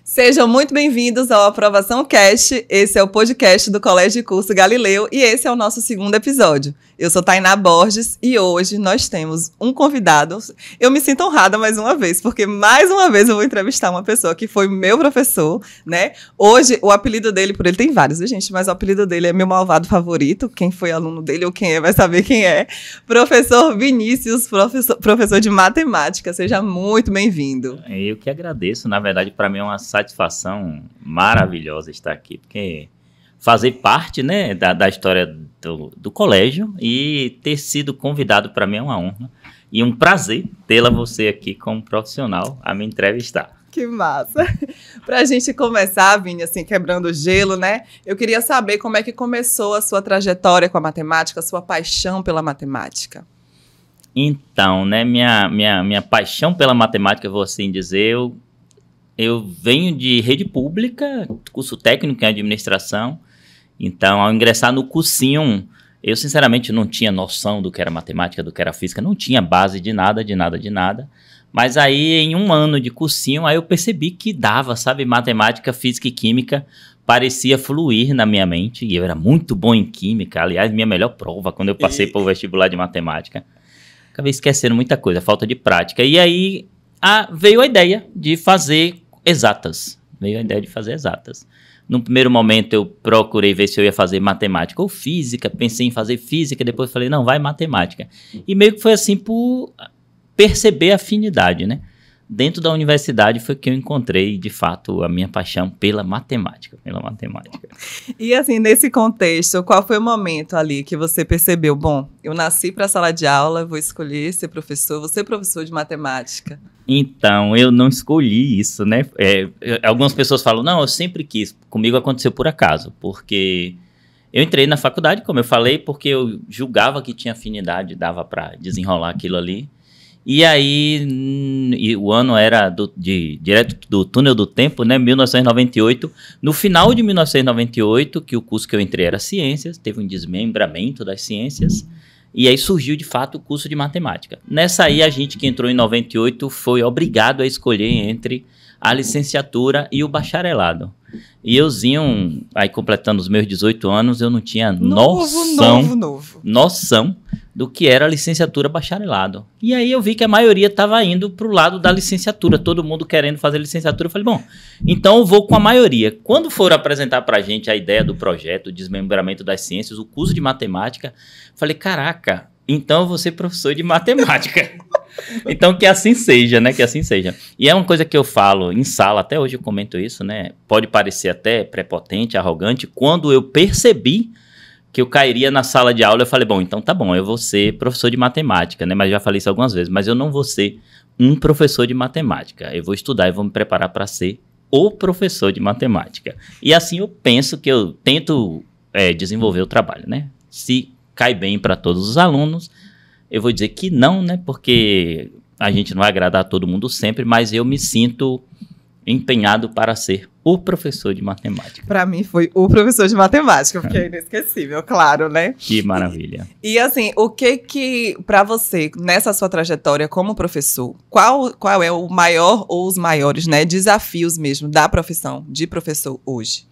Sejam muito bem-vindos ao Aprovação Cast. Esse é o podcast do Colégio de Curso Galileu e esse é o nosso segundo episódio. Eu sou Tainá Borges e hoje nós temos um convidado. Eu me sinto honrada mais uma vez, porque mais uma vez eu vou entrevistar uma pessoa que foi meu professor, né? Hoje, o apelido dele, por ele tem vários, viu, gente? Mas o apelido dele é meu malvado favorito. Quem foi aluno dele ou quem é vai saber quem é. Professor Vinícius, professor de matemática. Seja muito bem-vindo. Eu que agradeço. Na verdade, para mim é uma satisfação maravilhosa estar aqui, porque fazer parte, né, da história do colégio e ter sido convidado para mim é uma honra e um prazer tê-la você aqui como profissional a me entrevistar. Que massa! Para a gente começar, Vini, assim, quebrando o gelo, né? Eu queria saber como é que começou a sua trajetória com a matemática, a sua paixão pela matemática. Então, né, minha paixão pela matemática, vou assim dizer, eu venho de rede pública, curso técnico em administração. Então, ao ingressar no cursinho, eu sinceramente não tinha noção do que era matemática, do que era física, não tinha base de nada. Mas aí, em um ano de cursinho, aí eu percebi que dava, sabe, matemática, física e química parecia fluir na minha mente. E eu era muito bom em química, aliás, minha melhor prova quando eu passei para o vestibular de matemática. Acabei esquecendo muita coisa, falta de prática. E aí veio a ideia de fazer exatas. No primeiro momento eu procurei ver se eu ia fazer matemática ou física, pensei em fazer física, depois falei, não, vai matemática. E meio que foi assim por perceber a afinidade, né? Dentro da universidade foi que eu encontrei, de fato, a minha paixão pela matemática. E assim, nesse contexto, qual foi o momento ali que você percebeu, bom, eu nasci para a sala de aula, vou escolher ser professor, vou ser professor de matemática? Então, eu não escolhi isso, né? Algumas pessoas falam, não, eu sempre quis. Comigo aconteceu por acaso, porque eu entrei na faculdade, como eu falei, porque eu julgava que tinha afinidade, dava para desenrolar aquilo ali. E aí, o ano era direto do túnel do tempo, né? 1998. No final de 1998, que o curso que eu entrei era ciências, teve um desmembramento das ciências. E aí surgiu, de fato, o curso de matemática. Nessa aí, a gente que entrou em 98 foi obrigado a escolher entre a licenciatura e o bacharelado. E euzinho, aí completando os meus 18 anos, eu não tinha noção do que era licenciatura bacharelado. E aí eu vi que a maioria estava indo para o lado da licenciatura, todo mundo querendo fazer licenciatura. Eu falei, bom, então eu vou com a maioria. Quando foram apresentar para a gente a ideia do projeto, o desmembramento das ciências, o curso de matemática, falei, caraca, então eu vou ser professor de matemática. Então que assim seja, né? Que assim seja. E é uma coisa que eu falo em sala, até hoje eu comento isso, né? Pode parecer até prepotente, arrogante. Quando eu percebi que eu cairia na sala de aula, eu falei, bom, então tá bom, eu vou ser professor de matemática, né? Mas já falei isso algumas vezes, mas eu não vou ser um professor de matemática. Eu vou estudar e vou me preparar para ser o professor de matemática. E assim eu penso que eu tento desenvolver o trabalho, né? Se cai bem para todos os alunos, eu vou dizer que não, né? Porque a gente não vai agradar a todo mundo sempre, mas eu me sinto empenhado para ser o professor de matemática. Para mim foi o professor de matemática, porque é inesquecível, claro, né? Que maravilha. E assim, o que para você, nessa sua trajetória como professor, qual é o maior ou os maiores, né, desafios mesmo da profissão de professor hoje?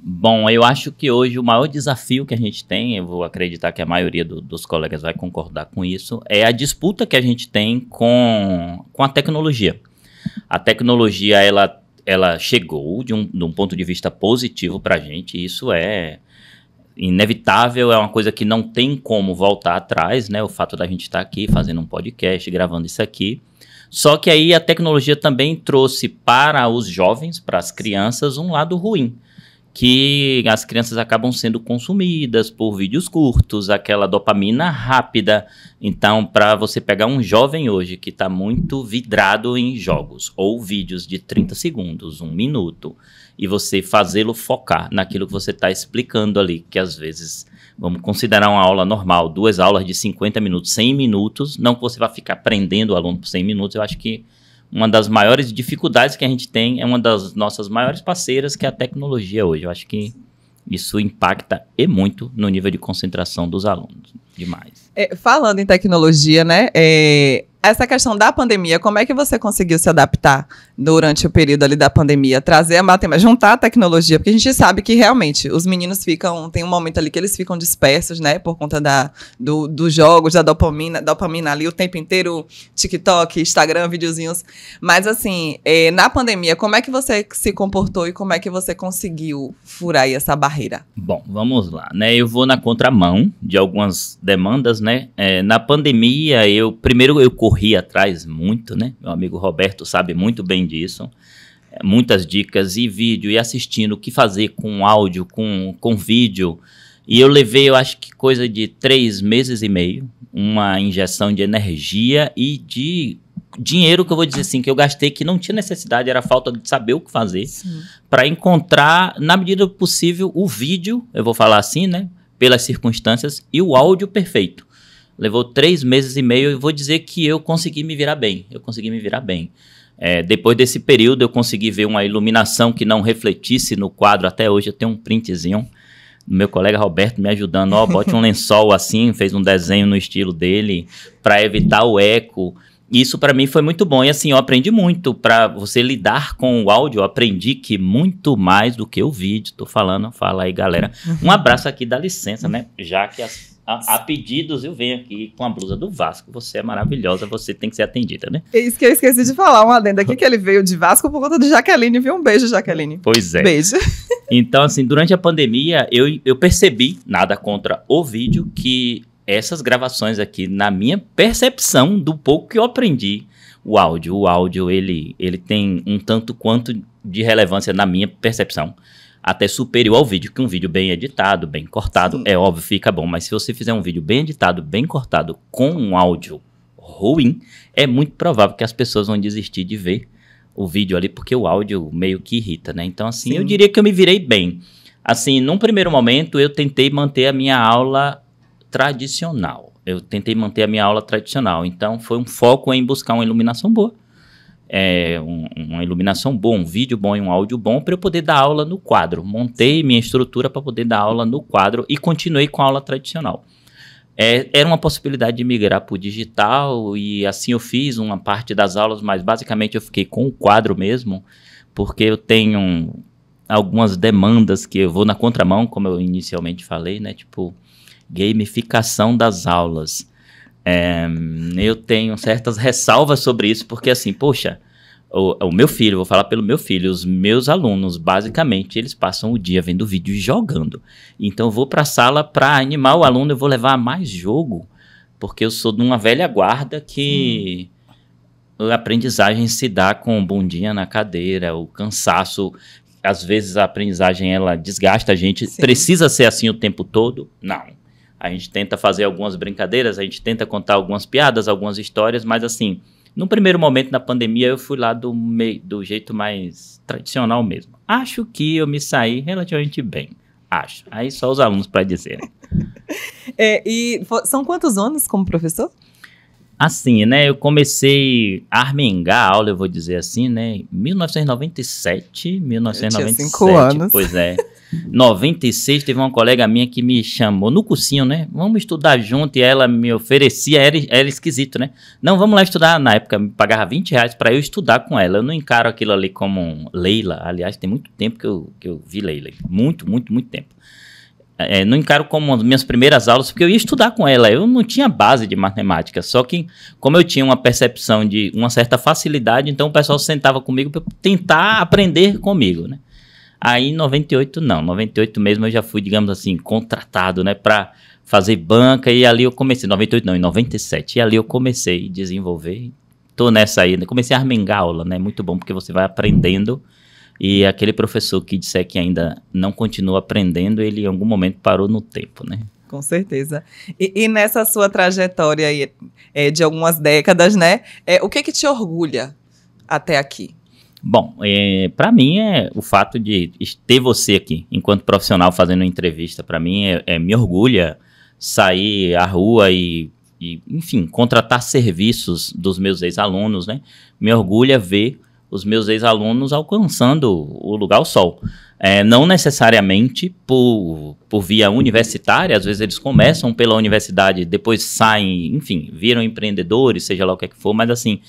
Bom, eu acho que hoje o maior desafio que a gente tem, eu vou acreditar que a maioria dos colegas vai concordar com isso, é a disputa que a gente tem com a tecnologia. A tecnologia, ela chegou de um ponto de vista positivo para a gente, isso é inevitável, é uma coisa que não tem como voltar atrás, né? O fato da gente estar aqui fazendo um podcast, gravando isso aqui. Só que aí a tecnologia também trouxe para os jovens, para as crianças, um lado ruim, que as crianças acabam sendo consumidas por vídeos curtos, aquela dopamina rápida. Então, para você pegar um jovem hoje que está muito vidrado em jogos ou vídeos de 30 segundos, 1 minuto, e você fazê-lo focar naquilo que você está explicando ali, que às vezes, vamos considerar uma aula normal, 2 aulas de 50 minutos, 100 minutos, não que você vai ficar prendendo o aluno por 100 minutos, eu acho que uma das maiores dificuldades que a gente tem é uma das nossas maiores parceiras, que é a tecnologia hoje. Eu acho que isso impacta e muito no nível de concentração dos alunos. Demais. Falando em tecnologia, né? Essa questão da pandemia, como é que você conseguiu se adaptar durante o período ali da pandemia? Trazer a matemática, juntar a tecnologia, porque a gente sabe que realmente os meninos tem um momento ali que eles ficam dispersos, né? Por conta dos jogos, da dopamina ali o tempo inteiro, TikTok, Instagram, videozinhos. Mas assim, na pandemia, como é que você se comportou e como é que você conseguiu furar aí essa barreira? Bom, vamos lá, né? Eu vou na contramão de algumas demandas, né? Na pandemia, primeiro eu corri atrás muito, né? Meu amigo Roberto sabe muito bem disso. Muitas dicas e vídeo, e assistindo o que fazer com áudio, com vídeo. E eu levei, eu acho que coisa de 3 meses e meio, uma injeção de energia e de dinheiro, que eu vou dizer assim, que eu gastei, que não tinha necessidade, era falta de saber o que fazer, para encontrar, na medida do possível, o vídeo, eu vou falar assim, né? Pelas circunstâncias, e o áudio perfeito. Levou 3 meses e meio, e vou dizer que eu consegui me virar bem. Depois desse período, eu consegui ver uma iluminação que não refletisse no quadro. Até hoje eu tenho um printzinho do meu colega Roberto me ajudando. Bote um lençol assim, fez um desenho no estilo dele para evitar o eco. Isso para mim foi muito bom. E assim, eu aprendi muito para você lidar com o áudio. Eu aprendi que muito mais do que o vídeo. Tô falando, fala aí, galera. Um abraço aqui, dá licença, né? Já que a pedidos, eu venho aqui com a blusa do Vasco. Você é maravilhosa, você tem que ser atendida, né? É isso que eu esqueci de falar, um adendo aqui, que ele veio de Vasco por conta de Jaqueline, viu? Um beijo, Jaqueline. Pois é. Beijo. Então, assim, durante a pandemia, eu percebi, nada contra o vídeo, que essas gravações aqui, na minha percepção do pouco que eu aprendi, o áudio, ele tem um tanto quanto de relevância na minha percepção. Até superior ao vídeo, que um vídeo bem editado, bem cortado, é óbvio, fica bom. Mas se você fizer um vídeo bem editado, bem cortado, com um áudio ruim, é muito provável que as pessoas vão desistir de ver o vídeo ali, porque o áudio meio que irrita, né? Então, assim, eu diria que eu me virei bem. Assim, num primeiro momento, eu tentei manter a minha aula tradicional. Então, foi um foco em buscar uma iluminação boa. Uma iluminação boa, um vídeo bom e um áudio bom para eu poder dar aula no quadro. Montei minha estrutura para poder dar aula no quadro e continuei com a aula tradicional. Era uma possibilidade de migrar para o digital e assim eu fiz uma parte das aulas, mas basicamente eu fiquei com o quadro mesmo, porque eu tenho algumas demandas que eu vou na contramão, como eu inicialmente falei, né? Tipo, gamificação das aulas. Eu tenho certas ressalvas sobre isso, porque assim, poxa, o meu filho, vou falar pelo meu filho, os meus alunos, basicamente, eles passam o dia vendo vídeo e jogando. Então eu vou para a sala para animar o aluno, eu vou levar mais jogo, porque eu sou de uma velha guarda que a aprendizagem se dá com bundinha na cadeira, o cansaço, às vezes a aprendizagem ela desgasta a gente, precisa ser assim o tempo todo? Não. A gente tenta fazer algumas brincadeiras, a gente tenta contar algumas piadas, algumas histórias, mas assim, no primeiro momento da pandemia eu fui lá do jeito mais tradicional mesmo. Acho que eu me saí relativamente bem, acho. Aí só os alunos para dizerem. E são quantos anos como professor? Assim, né, eu comecei a armengar a aula, eu vou dizer assim, né, 1997, eu tinha 5 anos. Pois é. 96, teve uma colega minha que me chamou no cursinho, né? Vamos estudar junto, e ela me oferecia, era esquisito, né? Não, vamos lá estudar. Na época, me pagava R$20 para eu estudar com ela. Eu não encaro aquilo ali como Leila. Aliás, tem muito tempo que eu vi Leila. Muito tempo. Não encaro como as minhas primeiras aulas, porque eu ia estudar com ela. Eu não tinha base de matemática. Só que, como eu tinha uma percepção de uma certa facilidade, então o pessoal sentava comigo para tentar aprender comigo, né? Aí em 98 não, 98 mesmo eu já fui, digamos assim, contratado, né, para fazer banca, e ali eu comecei, 98 não, em 97, e ali eu comecei a desenvolver, tô nessa aí, né, comecei a armengar aula, né, muito bom, porque você vai aprendendo, e aquele professor que disser que ainda não continua aprendendo, ele em algum momento parou no tempo, né. Com certeza. E nessa sua trajetória aí, de algumas décadas, né, o que te orgulha até aqui? Bom, para mim o fato de ter você aqui, enquanto profissional, fazendo uma entrevista, para mim me orgulha sair à rua e, enfim, contratar serviços dos meus ex-alunos, né? Me orgulha ver os meus ex-alunos alcançando o lugar ao sol. Não necessariamente por via universitária, às vezes eles começam pela universidade, depois saem, enfim, viram empreendedores, seja lá o que é que for, mas assim,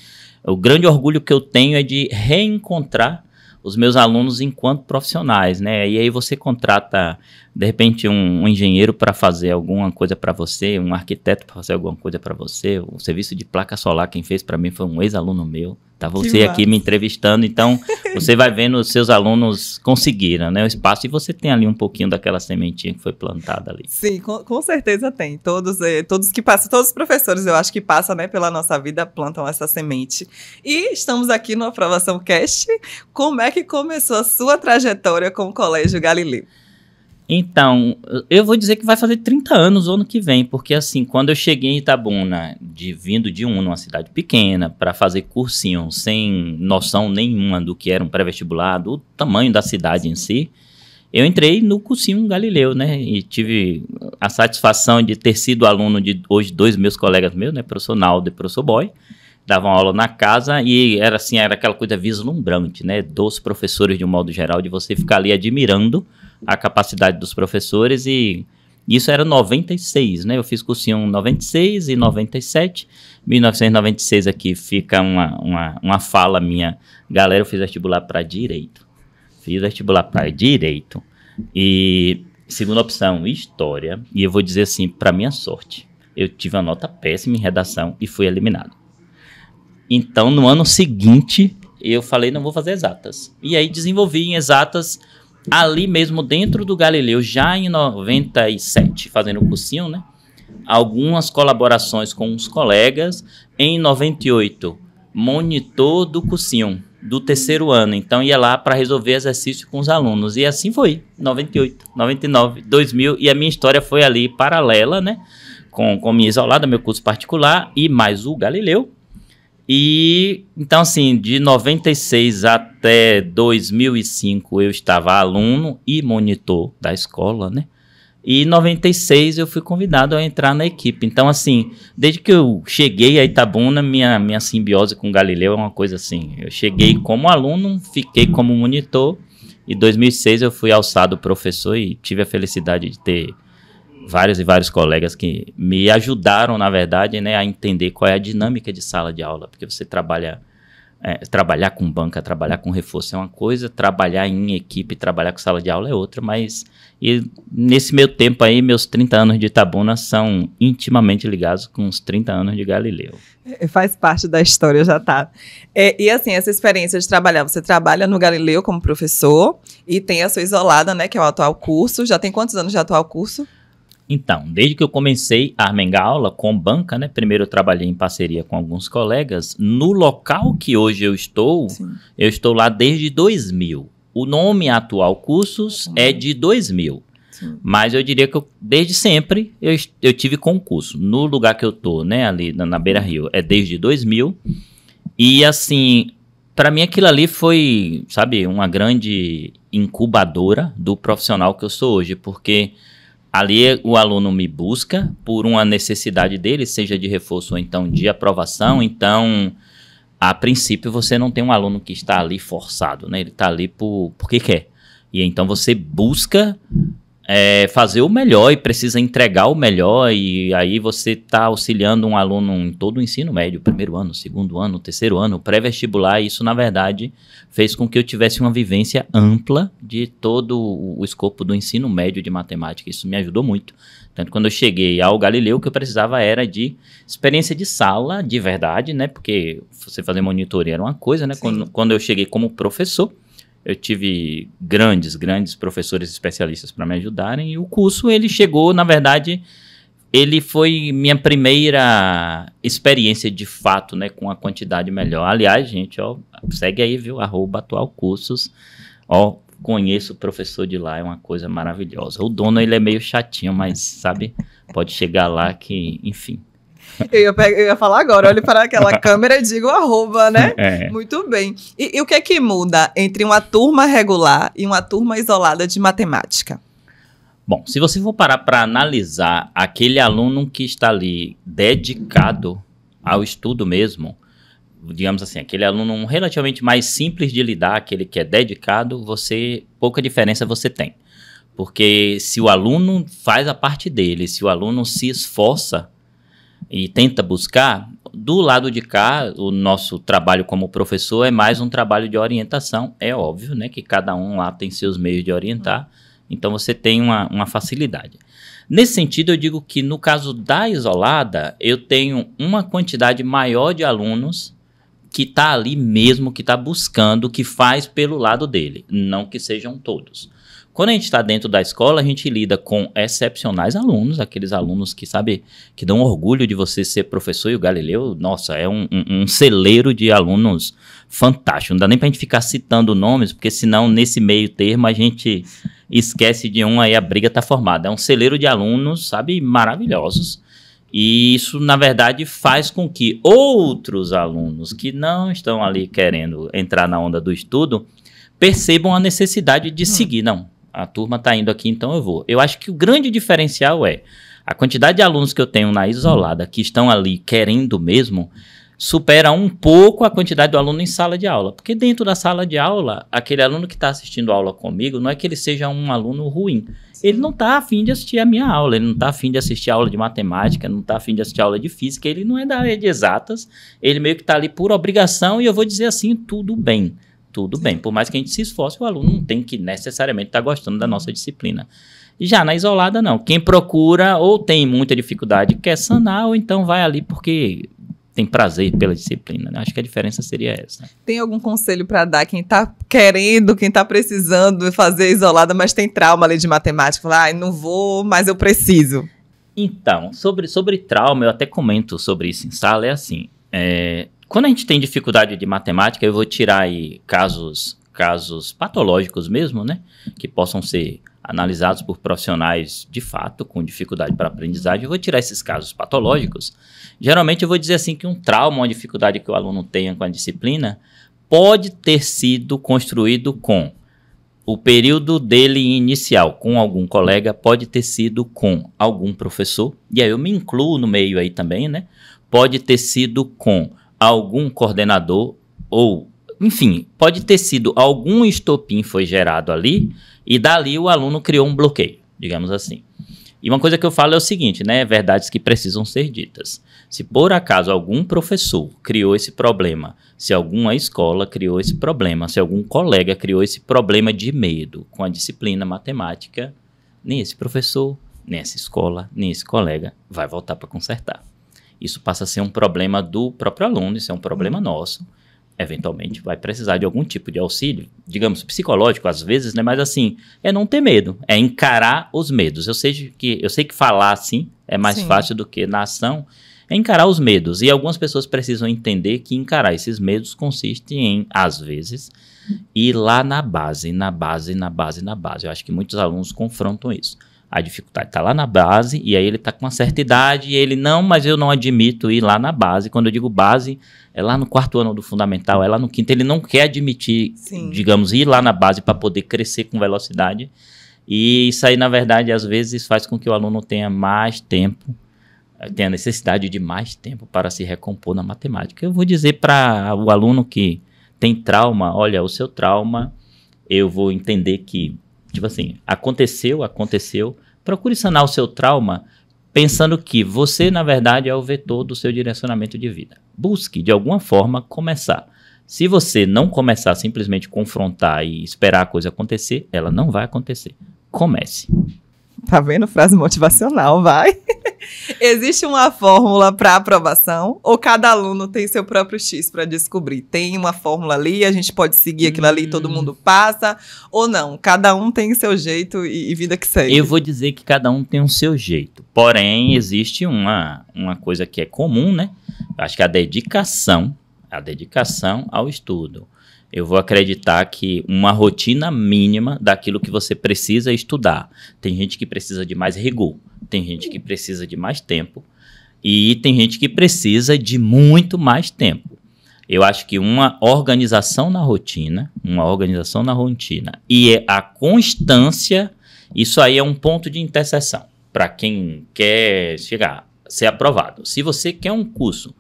o grande orgulho que eu tenho é de reencontrar os meus alunos enquanto profissionais, né? E aí você contrata, de repente, um engenheiro para fazer alguma coisa para você, um arquiteto para fazer alguma coisa para você, o serviço de placa solar, quem fez para mim foi um ex-aluno meu, tá você aqui me entrevistando, então você vai vendo os seus alunos conseguiram, né, o espaço, e você tem ali um pouquinho daquela sementinha que foi plantada ali. Sim, com certeza tem. Todos que passam, todos os professores, eu acho que passam, né, pela nossa vida, plantam essa semente. E estamos aqui no Aprovação Cast. Como é que começou a sua trajetória com o Colégio Galileu? Então, eu vou dizer que vai fazer 30 anos o ano que vem, porque assim, quando eu cheguei em Itabuna, vindo de numa cidade pequena, para fazer cursinho, sem noção nenhuma do que era um pré-vestibular, do tamanho da cidade em si, eu entrei no cursinho Galileu, né, e tive a satisfação de ter sido aluno de hoje 2 meus colegas meus, né, professor Naldo e professor Boy, davam aula na casa e era assim, era aquela coisa vislumbrante, né, dos professores de um modo geral, de você ficar ali admirando a capacidade dos professores, e isso era 96, né? Eu fiz cursinho em 96 e 97. 1996 aqui fica uma fala minha. Galera, eu fiz vestibular para direito. Fiz vestibular para direito. E segunda opção, história. E eu vou dizer assim, para minha sorte, eu tive uma nota péssima em redação e fui eliminado. Então, no ano seguinte, eu falei, não vou fazer exatas. E aí desenvolvi em exatas ali mesmo dentro do Galileu, já em 97, fazendo o cursinho, né? Algumas colaborações com os colegas. Em 98, monitor do cursinho, do 3º ano. Então, ia lá para resolver exercício com os alunos. E assim foi, 98, 99, 2000. E a minha história foi ali paralela, né? Com minha isolada, meu curso particular e mais o Galileu. E, então, assim, de 96 até 2005 eu estava aluno e monitor da escola, né? E em 96 eu fui convidado a entrar na equipe. Então, assim, desde que eu cheguei a Itabuna, minha simbiose com o Galileu é uma coisa assim. Eu cheguei como aluno, fiquei como monitor, e em 2006 eu fui alçado professor e tive a felicidade de ter vários e vários colegas que me ajudaram, na verdade, né, a entender qual é a dinâmica de sala de aula, porque você trabalhar com banca, trabalhar com reforço é uma coisa, trabalhar em equipe, trabalhar com sala de aula é outra, mas nesse meu tempo aí, meus 30 anos de Itabuna são intimamente ligados com os 30 anos de Galileu. Faz parte da história, já tá. E assim, essa experiência de trabalhar, você trabalha no Galileu como professor e tem a sua isolada, né, que é o atual curso. Já tem quantos anos de atual curso? Então, desde que eu comecei a armengar aula com banca, né? Primeiro eu trabalhei em parceria com alguns colegas. No local que hoje eu estou lá desde 2000. O nome atual Cursos é de 2000. Sim. Mas eu diria que desde sempre eu tive concurso. No lugar que eu tô, né? Ali na Beira Rio, é desde 2000. E assim, para mim aquilo ali foi, sabe, uma grande incubadora do profissional que eu sou hoje, porque ali o aluno me busca por uma necessidade dele, seja de reforço ou então de aprovação. Então, a princípio, você não tem um aluno que está ali forçado, né? Ele está ali porque quer. E então você busca fazer o melhor e precisa entregar o melhor. E aí você está auxiliando um aluno em todo o ensino médio, 1º ano, 2º ano, 3º ano, pré-vestibular. Isso, na verdade, fez com que eu tivesse uma vivência ampla de todo o escopo do ensino médio de matemática. Isso me ajudou muito. Tanto quando eu cheguei ao Galileu, o que eu precisava era de experiência de sala, de verdade, né? Porque você fazer monitoria era uma coisa, né? Quando eu cheguei como professor, eu tive grandes professores especialistas para me ajudarem. E o curso, ele chegou, na verdade, ele foi minha primeira experiência de fato, né, com a quantidade melhor. Aliás, gente, ó, segue aí, viu, @atualcursos, ó, conheço o professor de lá, é uma coisa maravilhosa. O dono, ele é meio chatinho, mas, sabe, pode chegar lá que, enfim. Eu ia falar agora, olhe para aquela câmera e diga o @, né? Muito bem. E o que é que muda entre uma turma regular e uma turma isolada de matemática? Bom, se você for parar para analisar aquele aluno que está ali dedicado ao estudo mesmo, digamos assim, aquele aluno relativamente mais simples de lidar, aquele que é dedicado, pouca diferença você tem. Porque se o aluno faz a parte dele, se o aluno se esforça e tenta buscar, do lado de cá, o nosso trabalho como professor é mais um trabalho de orientação. É óbvio, né, que cada um lá tem seus meios de orientar, então você tem uma facilidade. Nesse sentido, eu digo que no caso da Isolada, eu tenho uma quantidade maior de alunos que está ali mesmo, que está buscando, que faz pelo lado dele, não que sejam todos. Quando a gente está dentro da escola, a gente lida com excepcionais alunos, aqueles alunos que, sabe, que dão orgulho de você ser professor, e o Galileu, nossa, é um celeiro de alunos fantástico. Não dá nem para a gente ficar citando nomes, porque senão, nesse meio termo, a gente esquece de um, aí a briga está formada. É um celeiro de alunos, sabe, maravilhosos. E isso, na verdade, faz com que outros alunos que não estão ali querendo entrar na onda do estudo percebam a necessidade de seguir. Não, a turma está indo aqui, então eu vou. Eu acho que o grande diferencial é a quantidade de alunos que eu tenho na Isolada que estão ali querendo mesmo supera um pouco a quantidade do aluno em sala de aula. Porque dentro da sala de aula, aquele aluno que está assistindo a aula comigo, não é que ele seja um aluno ruim. Ele não está afim de assistir a minha aula, ele não está afim de assistir a aula de matemática, não está afim de assistir a aula de física, ele não é da área de exatas, ele meio que está ali por obrigação, e eu vou dizer assim, tudo bem. Tudo bem, por mais que a gente se esforce, o aluno não tem que necessariamente estar gostando da nossa disciplina. Já na Isolada, não. Quem procura ou tem muita dificuldade quer sanar, ou então vai ali porque tem prazer pela disciplina, né? Acho que a diferença seria essa. Tem algum conselho para dar quem está querendo, quem está precisando fazer Isolada, mas tem trauma ali de matemática? Fala, não vou, mas eu preciso. Então, sobre trauma, eu até comento sobre isso em sala, é assim, quando a gente tem dificuldade de matemática, eu vou tirar aí casos patológicos mesmo, né? Que possam ser analisados por profissionais de fato, com dificuldade para aprendizagem. Eu vou tirar esses casos patológicos. Geralmente eu vou dizer assim que um trauma, uma dificuldade que o aluno tenha com a disciplina, pode ter sido construído com o período dele inicial, com algum colega, pode ter sido com algum professor, e aí eu me incluo no meio aí também, né? Pode ter sido com algum coordenador, ou, enfim, pode ter sido algum estopim foi gerado ali, e dali o aluno criou um bloqueio, digamos assim. E uma coisa que eu falo é o seguinte, né? Verdades que precisam ser ditas. Se por acaso algum professor criou esse problema, se alguma escola criou esse problema, se algum colega criou esse problema de medo com a disciplina matemática, nem esse professor, nem essa escola, nem esse colega vai voltar para consertar. Isso passa a ser um problema do próprio aluno, isso é um problema nosso. Eventualmente vai precisar de algum tipo de auxílio, digamos, psicológico às vezes, né? Mas assim, é não ter medo, é encarar os medos. Eu sei que falar assim é mais fácil do que na ação, é encarar os medos. E algumas pessoas precisam entender que encarar esses medos consiste em, às vezes, ir lá na base. Eu acho que muitos alunos confrontam isso. A dificuldade está lá na base, e aí ele está com uma certa idade, e ele, não, mas eu não admito ir lá na base. Quando eu digo base, é lá no 4º ano do fundamental, é lá no 5º, ele não quer admitir, digamos, ir lá na base para poder crescer com velocidade. E isso aí, na verdade, às vezes faz com que o aluno tenha mais tempo, tenha necessidade de mais tempo para se recompor na matemática. Eu vou dizer para o aluno que tem trauma, olha, o seu trauma, eu vou entender que, tipo assim, aconteceu, procure sanar o seu trauma pensando que você, na verdade, é o vetor do seu direcionamento de vida. Busque, de alguma forma, começar. Se você não começar a simplesmente confrontar e esperar a coisa acontecer, ela não vai acontecer. Comece. Tá vendo? Frase motivacional, vai. Existe uma fórmula para aprovação ou cada aluno tem seu próprio X para descobrir? Tem uma fórmula ali, a gente pode seguir aquilo ali e todo mundo passa, ou não? Cada um tem seu jeito e vida que segue. Eu vou dizer que cada um tem o seu jeito. Porém, existe uma coisa que é comum, né? Eu acho que a dedicação ao estudo. Eu vou acreditar que uma rotina mínima daquilo que você precisa estudar. Tem gente que precisa de mais rigor, tem gente que precisa de mais tempo e tem gente que precisa de muito mais tempo. Eu acho que uma organização na rotina e a constância, isso aí é um ponto de interseção para quem quer ser aprovado. Se você quer um curso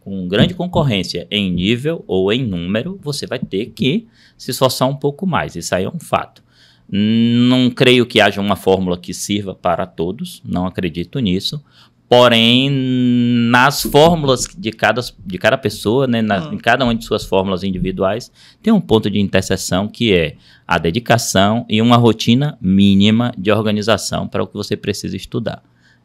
com grande concorrência em nível ou em número, você vai ter que se esforçar um pouco mais. Isso aí é um fato. Não creio que haja uma fórmula que sirva para todos, não acredito nisso. Porém, nas fórmulas de cada pessoa, né, em cada uma de suas fórmulas individuais, tem um ponto de interseção que é a dedicação e uma rotina mínima de organização para o que você precisa estudar.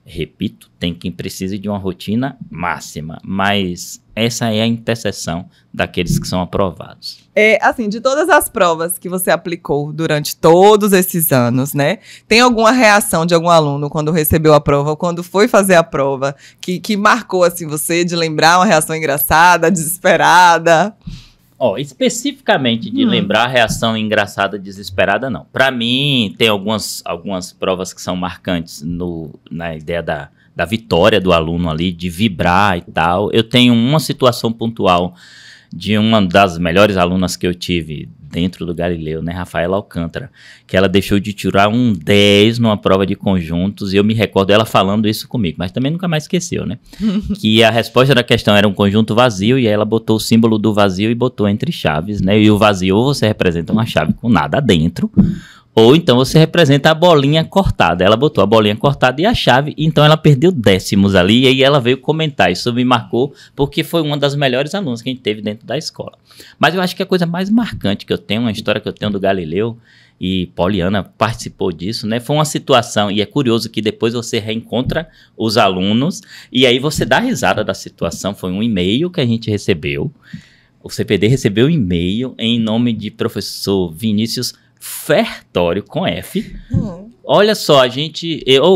Repito, tem quem precise de uma rotina máxima, mas essa é a interseção daqueles que são aprovados. Assim, de todas as provas que você aplicou durante todos esses anos, né? Tem alguma reação de algum aluno quando recebeu a prova ou quando foi fazer a prova que marcou, assim, você de lembrar uma reação engraçada, desesperada? Especificamente de lembrar a reação engraçada, desesperada, não. Para mim, tem algumas provas que são marcantes na ideia da vitória do aluno ali, de vibrar e tal. Eu tenho uma situação pontual de uma das melhores alunas que eu tive dentro do Galileu, né, Rafaela Alcântara, que ela deixou de tirar um 10 numa prova de conjuntos, e eu me recordo dela falando isso comigo, mas também nunca mais esqueceu, né? Que a resposta da questão era um conjunto vazio, e aí ela botou o símbolo do vazio e botou entre chaves, né? E o vazio, ou você representa uma chave com nada dentro, ou então você representa a bolinha cortada. Ela botou a bolinha cortada e a chave, então ela perdeu décimos ali, e aí ela veio comentar. Isso me marcou, porque foi uma das melhores alunas que a gente teve dentro da escola. Mas eu acho que a coisa mais marcante que eu tenho, uma história que eu tenho do Galileu, e Poliana participou disso, né? Foi uma situação, e é curioso que depois você reencontra os alunos, e aí você dá risada da situação. Foi um e-mail que a gente recebeu. O CPD recebeu um e-mail em nome de professor Vinícius Fertório, com F. Olha só,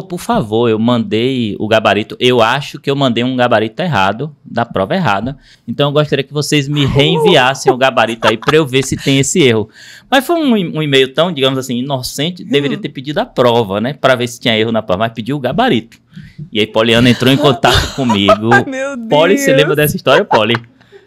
por favor, eu mandei o gabarito, eu acho que eu mandei um gabarito errado, da prova errada, então eu gostaria que vocês me reenviassem o gabarito aí para eu ver se tem esse erro. Mas foi um e-mail tão, digamos assim, inocente, deveria ter pedido a prova, né, para ver se tinha erro na prova, mas pediu o gabarito. E aí Poliana entrou em contato comigo. Meu Deus. Poli, você lembra dessa história, Poli?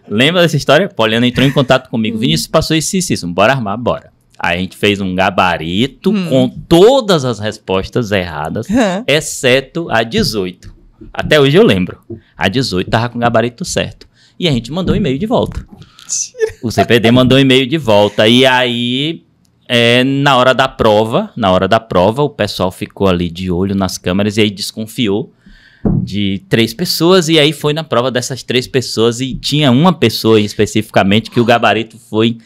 Lembra dessa história? Poliana entrou em contato comigo, Vinícius passou isso, bora armar, bora. Aí a gente fez um gabarito com todas as respostas erradas, exceto a 18. Até hoje eu lembro. A 18 tava com o gabarito certo. E a gente mandou um e-mail de volta. O CPD mandou um e-mail de volta. E aí, na hora da prova, o pessoal ficou ali de olho nas câmeras e aí desconfiou de 3 pessoas. E aí foi na prova dessas 3 pessoas e tinha uma pessoa especificamente que o gabarito foi...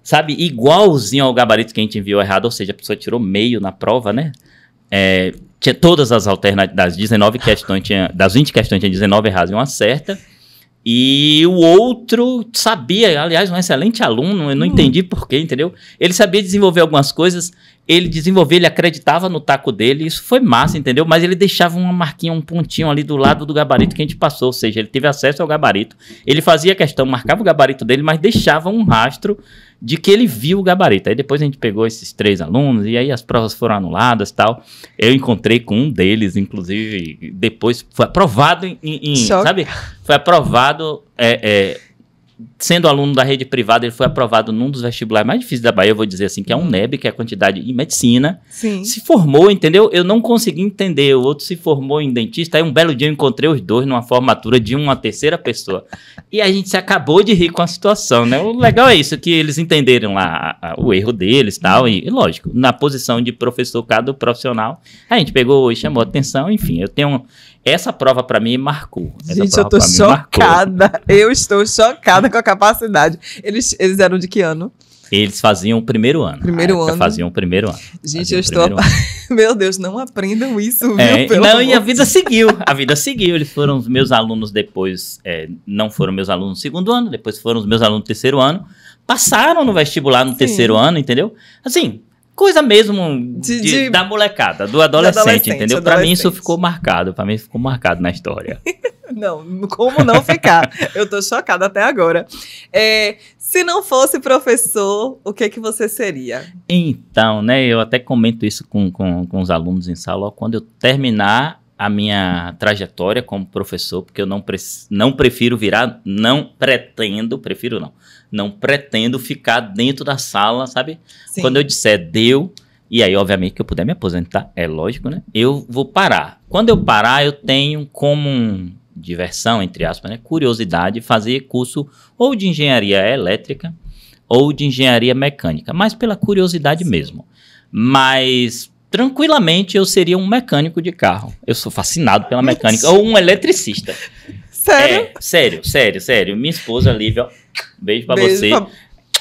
Sabe, igualzinho ao gabarito que a gente enviou errado, ou seja, a pessoa tirou meio na prova, né? Tinha todas as alternativas, das 19 questões, das 20 questões tinha 19 erradas e uma certa. E o outro sabia, aliás, um excelente aluno, eu não entendi porquê, entendeu? Ele sabia desenvolver algumas coisas, ele acreditava no taco dele, isso foi massa, entendeu? Mas ele deixava uma marquinha, um pontinho ali do lado do gabarito que a gente passou, ou seja, ele teve acesso ao gabarito, ele fazia a questão, marcava o gabarito dele, mas deixava um rastro de que ele viu o gabarito. Aí depois a gente pegou esses 3 alunos e aí as provas foram anuladas e tal. Eu encontrei com um deles, inclusive, depois foi aprovado sabe? Foi aprovado, sendo aluno da rede privada, ele foi aprovado num dos vestibulares mais difíceis da Bahia, eu vou dizer assim, que é a UNEB, que é a quantidade em medicina. Sim. Se formou, entendeu? Eu não consegui entender. O outro se formou em dentista. Aí um belo dia eu encontrei os dois numa formatura de uma terceira pessoa. E a gente se acabou de rir com a situação, né? O legal é isso, que eles entenderam lá o erro deles e tal. E lógico, na posição de professor, cada profissional, a gente pegou e chamou atenção. Enfim, eu tenho... Essa prova pra mim marcou. Gente, eu tô chocada. Eu estou chocada com a capacidade. Eles eram de que ano? Eles faziam o primeiro ano. Faziam o primeiro ano. Gente, eu estou... Meu Deus, não aprendam isso, viu? Não, e a vida seguiu. A vida seguiu. Eles foram os meus alunos depois... não foram meus alunos no segundo ano, depois foram os meus alunos no terceiro ano. Passaram no vestibular no terceiro ano, entendeu? Assim... Coisa mesmo da molecada, do adolescente, entendeu? Pra mim isso ficou marcado, na história. Não, como não ficar? Eu tô chocada até agora. Se não fosse professor, o que você seria? Então, né, eu até comento isso com os alunos em sala, ó, quando eu terminar a minha trajetória como professor, porque eu não prefiro virar, não pretendo ficar dentro da sala, sabe? Sim. Quando eu disser deu, e aí obviamente que eu puder me aposentar, é lógico, né? Eu vou parar. Quando eu parar, eu tenho como diversão, entre aspas, né? Curiosidade, fazer curso ou de engenharia elétrica ou de engenharia mecânica, mas pela curiosidade mesmo. Mas tranquilamente eu seria um mecânico de carro. Eu sou fascinado pela mecânica. Ou um eletricista. Sério? Sério. Minha esposa, Lívia, beijo pra você.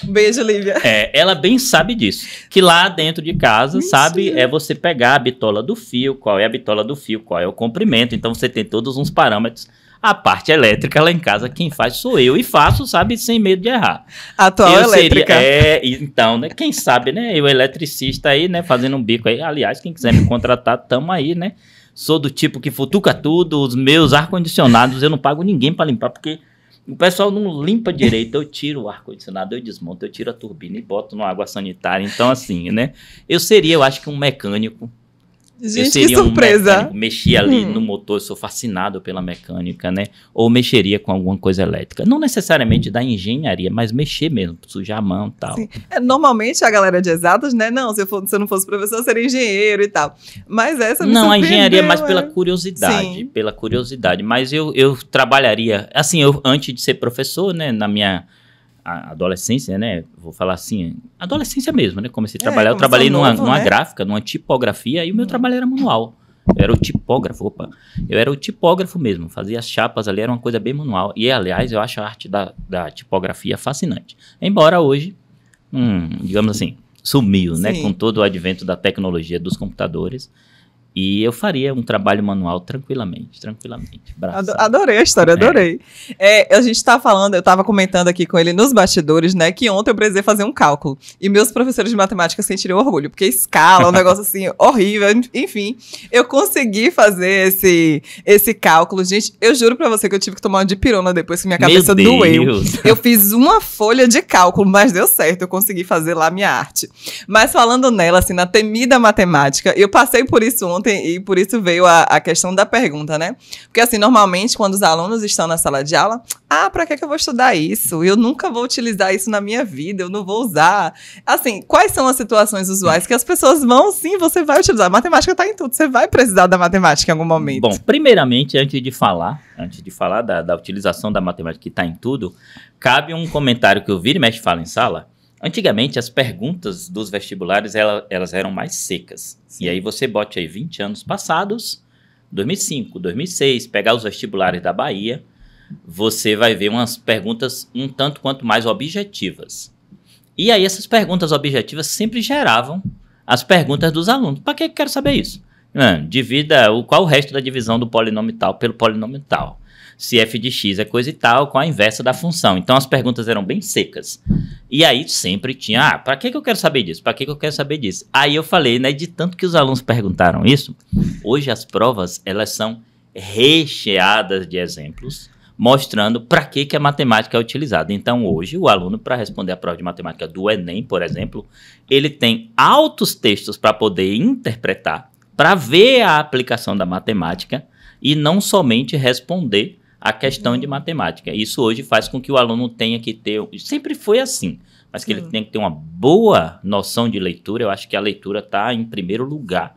Beijo, Lívia. Ela bem sabe disso. Que lá dentro de casa, Mentira. sabe, é você pegar a bitola do fio, qual é a bitola do fio, qual é o comprimento. Então você tem todos uns parâmetros. A parte elétrica lá em casa, quem faz sou eu. E faço, sabe, sem medo de errar. Atual elétrica. Então, né, quem sabe, né, eu eletricista aí, né, fazendo um bico aí. Aliás, quem quiser me contratar, tamo aí, né. Sou do tipo que futuca tudo, os meus ar-condicionados, eu não pago ninguém para limpar, porque o pessoal não limpa direito. Eu tiro o ar-condicionado, eu desmonto, eu tiro a turbina e boto no água sanitária. Então, assim, né, eu acho que um mecânico. Gente, eu seria que surpresa. Um mecânico, mexia ali no motor, eu sou fascinado pela mecânica, né? Ou mexeria com alguma coisa elétrica. Não necessariamente da engenharia, mas mexer mesmo, sujar a mão e tal. Sim. Normalmente a galera de exatas, né? Não, se eu não fosse professor, eu seria engenheiro e tal. Mas essa me Não, a engenharia é mais pela curiosidade. Sim. Pela curiosidade. Mas eu trabalharia, assim, antes de ser professor, né? Na minha adolescência, né? Vou falar assim, adolescência mesmo, né? Comecei a trabalhar. Eu trabalhei numa gráfica, numa tipografia, e o meu trabalho era manual. Eu era o tipógrafo, eu era o tipógrafo mesmo, fazia as chapas ali, era uma coisa bem manual. E, aliás, eu acho a arte da tipografia fascinante. Embora hoje, digamos assim, sumiu, né? Com todo o advento da tecnologia dos computadores. E eu faria um trabalho manual tranquilamente. Adorei a história, adorei. A gente tá falando, eu tava comentando aqui com ele nos bastidores, né, que ontem eu precisei fazer um cálculo. E meus professores de matemática sentiriam orgulho, porque escala, um negócio assim, horrível. Enfim, eu consegui fazer esse cálculo. Gente, eu juro pra você que eu tive que tomar uma dipirona depois que minha cabeça doeu. Eu fiz uma folha de cálculo, mas deu certo, eu consegui fazer lá minha arte. Mas falando nela, assim, na temida matemática, eu passei por isso ontem, e por isso veio a questão da pergunta, né? Porque, assim, normalmente, quando os alunos estão na sala de aula, pra que eu vou estudar isso? Eu nunca vou utilizar isso na minha vida, eu não vou usar. Assim, quais são as situações usuais que as pessoas vão, sim, você vai utilizar. A matemática tá em tudo, você vai precisar da matemática em algum momento. Bom, primeiramente, antes de falar da utilização da matemática que tá em tudo, cabe um comentário que eu viro e mexe fala em sala. Antigamente, as perguntas dos vestibulares, elas eram mais secas. Sim. E aí você bote aí 20 anos passados, 2005, 2006, pegar os vestibulares da Bahia, você vai ver umas perguntas um tanto quanto mais objetivas. E aí essas perguntas objetivas sempre geravam as perguntas dos alunos. Para que eu quero saber isso? Qual o resto da divisão do polinômio tal pelo polinômio tal? Se f de x é coisa e tal, com a inversa da função. Então, as perguntas eram bem secas. E aí, sempre tinha, para que eu quero saber disso? Para que eu quero saber disso? Aí eu falei, né, de tanto que os alunos perguntaram isso, hoje as provas, elas são recheadas de exemplos, mostrando para que a matemática é utilizada. Então, hoje, o aluno, para responder a prova de matemática do Enem, por exemplo, ele tem altos textos para poder interpretar, para ver a aplicação da matemática e não somente responder a questão de matemática. Isso hoje faz com que o aluno tenha que ter, sempre foi assim, mas que ele tenha que ter uma boa noção de leitura. Eu acho que a leitura está em primeiro lugar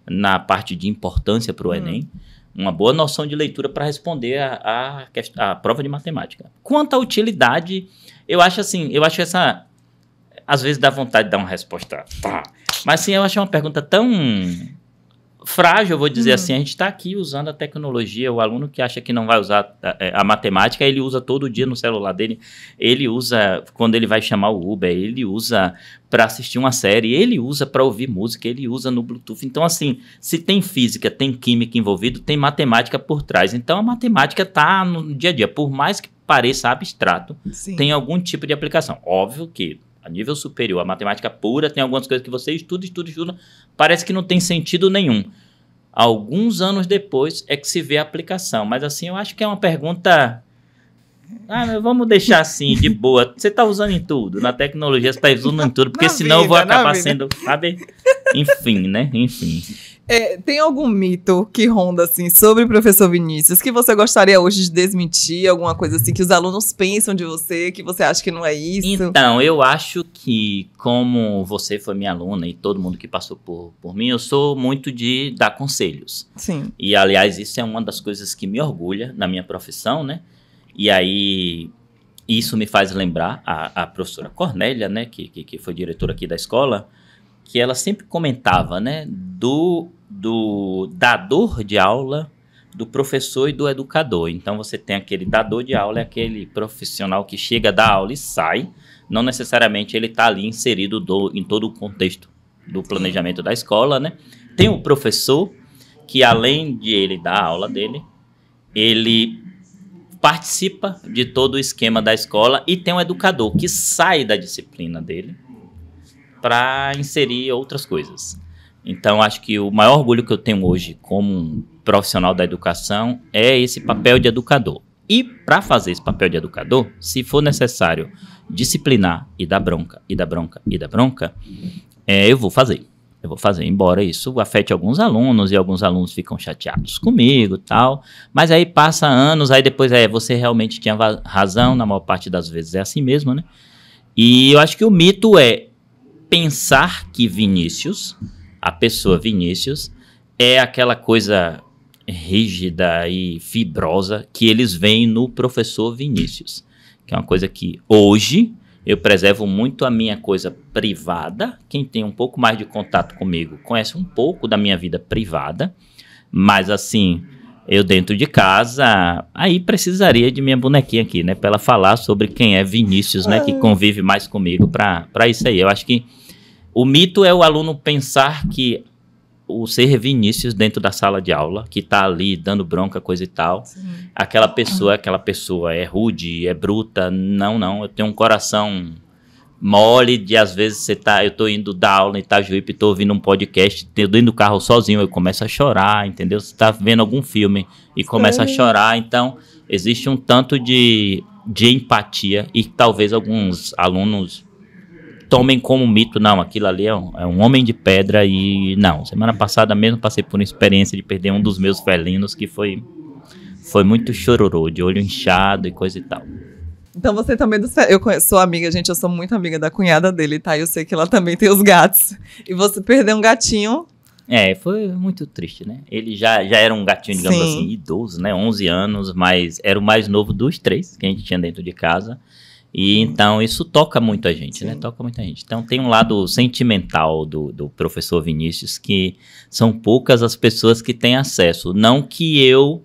na parte de importância para o Enem, uma boa noção de leitura para responder a prova de matemática. Quanto à utilidade, eu acho essa, às vezes dá vontade de dar uma resposta, mas assim, eu acho uma pergunta tão frágil, eu vou dizer assim. A gente está aqui usando a tecnologia. O aluno que acha que não vai usar a matemática, ele usa todo dia no celular dele, ele usa quando ele vai chamar o Uber, ele usa para assistir uma série, ele usa para ouvir música, ele usa no Bluetooth. Então, assim, se tem física, tem química envolvido, tem matemática por trás. Então, a matemática está no dia a dia. Por mais que pareça abstrato, tem algum tipo de aplicação. Óbvio que a nível superior, a matemática pura, tem algumas coisas que você estuda, parece que não tem sentido nenhum. Alguns anos depois é que se vê a aplicação. Mas assim, eu acho que é uma pergunta... vamos deixar assim, de boa. Você está usando em tudo, na tecnologia você está usando em tudo, porque senão eu vou acabar sendo... Sabe? Enfim, né? Enfim. Tem algum mito que ronda, assim, sobre o professor Vinícius que você gostaria hoje de desmentir? Alguma coisa assim que os alunos pensam de você, que você acha que não é isso? Então, eu acho que, como você foi minha aluna e todo mundo que passou por mim, eu sou muito de dar conselhos. Sim. E, aliás, isso é uma das coisas que me orgulha na minha profissão, né? E aí, isso me faz lembrar a professora Cornélia, né? Que foi diretora aqui da escola, que ela sempre comentava, né? Do dador de aula, do professor e do educador. Então, você tem aquele dador de aula, é aquele profissional que chega da aula e sai. Não necessariamente ele está ali inserido em todo o contexto do planejamento da escola, né? Tem o professor que, além de ele dar a aula dele, ele participa de todo o esquema da escola, e tem um educador que sai da disciplina dele para inserir outras coisas. Então, acho que o maior orgulho que eu tenho hoje como um profissional da educação é esse papel de educador. E para fazer esse papel de educador, se for necessário disciplinar e dar bronca, e dar bronca, e dar bronca, eu vou fazer. Eu vou fazer, embora isso afete alguns alunos, e alguns alunos ficam chateados comigo e tal. Mas aí passa anos, aí depois você realmente tinha razão, na maior parte das vezes é assim mesmo, né? E eu acho que o mito é pensar que Vinícius, a pessoa Vinícius, é aquela coisa rígida e fibrosa que eles veem no professor Vinícius. Que é uma coisa que hoje eu preservo muito a minha coisa privada. Quem tem um pouco mais de contato comigo conhece um pouco da minha vida privada. Mas assim, eu dentro de casa, aí precisaria de minha bonequinha aqui, né? Para ela falar sobre quem é Vinícius, né? Que convive mais comigo para isso aí. Eu acho que o mito é o aluno pensar que o ser Vinícius dentro da sala de aula, que tá ali dando bronca, coisa e tal, aquela pessoa é rude, é bruta. Não, eu tenho um coração mole de, às vezes, eu tô indo dar aula em Itajuípe, tô ouvindo um podcast, dentro do carro sozinho, eu começo a chorar, entendeu? Você tá vendo algum filme e começa a chorar, então existe um tanto de empatia, e talvez alguns alunos tomem como mito, não, aquilo ali é um homem de pedra. E não, semana passada mesmo passei por uma experiência de perder um dos meus felinos, que foi muito chororô, de olho inchado e coisa e tal. Então você também, eu sou amiga, gente, eu sou muito amiga da cunhada dele, tá? Eu sei que ela também tem os gatos. E você perdeu um gatinho. Foi muito triste, né? Ele já era um gatinho, digamos assim, idoso, né? 11 anos, mas era o mais novo dos 3 que a gente tinha dentro de casa. E então isso toca muito a gente, né? Toca muita gente. Então tem um lado sentimental do professor Vinícius, que são poucas as pessoas que têm acesso. Não que eu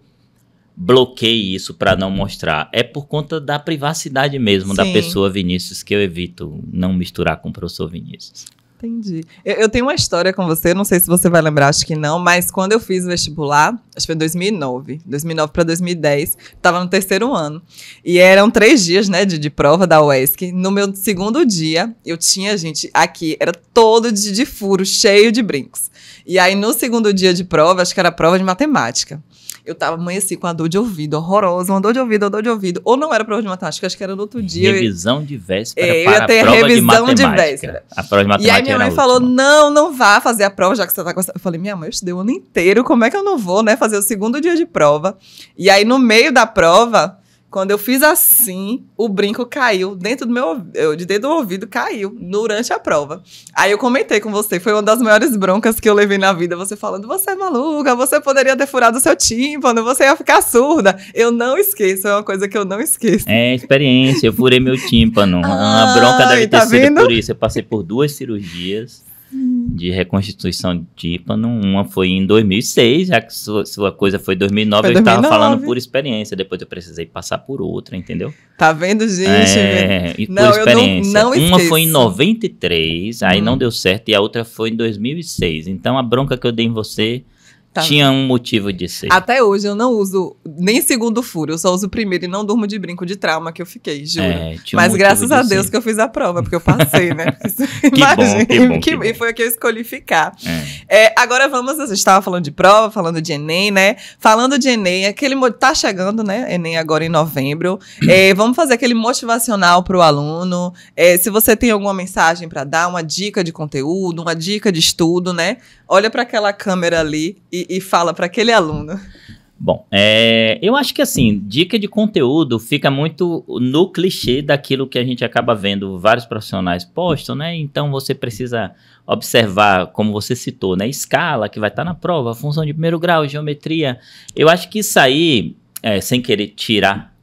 bloqueie isso para não mostrar. É por conta da privacidade mesmo da pessoa Vinícius que eu evito não misturar com o professor Vinícius. Entendi. Eu tenho uma história com você, não sei se você vai lembrar, acho que não, mas quando eu fiz o vestibular, acho que foi em 2009 para 2010, estava no 3º ano, e eram 3 dias, né, de prova da UESC. No meu segundo dia, eu tinha, gente, aqui, era todo de furo, cheio de brincos. E aí, no segundo dia de prova, acho que era prova de matemática, eu tava amanheci com a dor de ouvido, horrorosa, uma dor de ouvido, ou não era prova de matemática, acho que era no outro dia. Revisão de véspera para a prova de matemática. A prova de matemática. E aí minha mãe falou, não vá fazer a prova, já que você tá com essa... Eu falei, minha mãe, eu estudei o ano inteiro, como é que eu não vou, né, fazer o segundo dia de prova? E aí, no meio da prova, quando eu fiz assim, o brinco caiu dentro do dentro do ouvido, caiu durante a prova. Aí eu comentei com você, foi uma das maiores broncas que eu levei na vida, você falando, você é maluca, você poderia ter furado o seu tímpano, você ia ficar surda. Eu não esqueço, é uma coisa que eu não esqueço. Experiência, eu furei meu tímpano. A bronca deve ter sido por isso. Eu passei por 2 cirurgias de reconstituição de tímpano. Uma foi em 2006, já que sua coisa foi em 2009, eu estava falando por experiência. Depois eu precisei passar por outra, entendeu? Tá vendo, gente? E por experiência. Eu uma foi em 93, aí não deu certo, e a outra foi em 2006. Então a bronca que eu dei em você, Tinha um motivo de ser. Até hoje eu não uso nem segundo furo, eu só uso o primeiro e não durmo de brinco de trauma que eu fiquei, juro. Mas graças a Deus que eu fiz a prova, porque eu passei, né? Que bom. E foi a que eu escolhi ficar. Agora vamos, a gente estava falando de prova, falando de Enem, né? Falando de Enem, tá chegando, né? Enem agora em novembro. Vamos fazer aquele motivacional para o aluno. Se você tem alguma mensagem para dar, uma dica de conteúdo, uma dica de estudo, né? Olha para aquela câmera ali e fala para aquele aluno. Bom, eu acho que assim, dica de conteúdo fica muito no clichê daquilo que a gente acaba vendo vários profissionais postam, né? Então você precisa observar, como você citou, né? Escala, que vai estar na prova, função de primeiro grau, geometria. Eu acho que isso aí, sem querer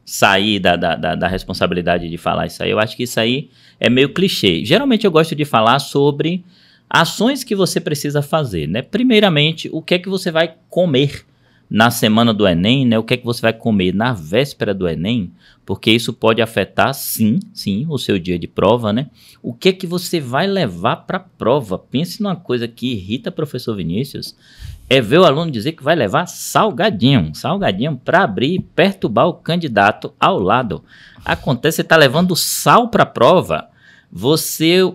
sair da responsabilidade de falar isso aí, eu acho que isso aí é meio clichê. Geralmente eu gosto de falar sobre ações que você precisa fazer, né? Primeiramente, o que é que você vai comer na semana do Enem, né? O que é que você vai comer na véspera do Enem, porque isso pode afetar, sim, o seu dia de prova, né? O que é que você vai levar para a prova? Pense numa coisa que irrita o professor Vinícius, é ver o aluno dizer que vai levar salgadinho para abrir e perturbar o candidato ao lado. Acontece, você está levando sal para a prova.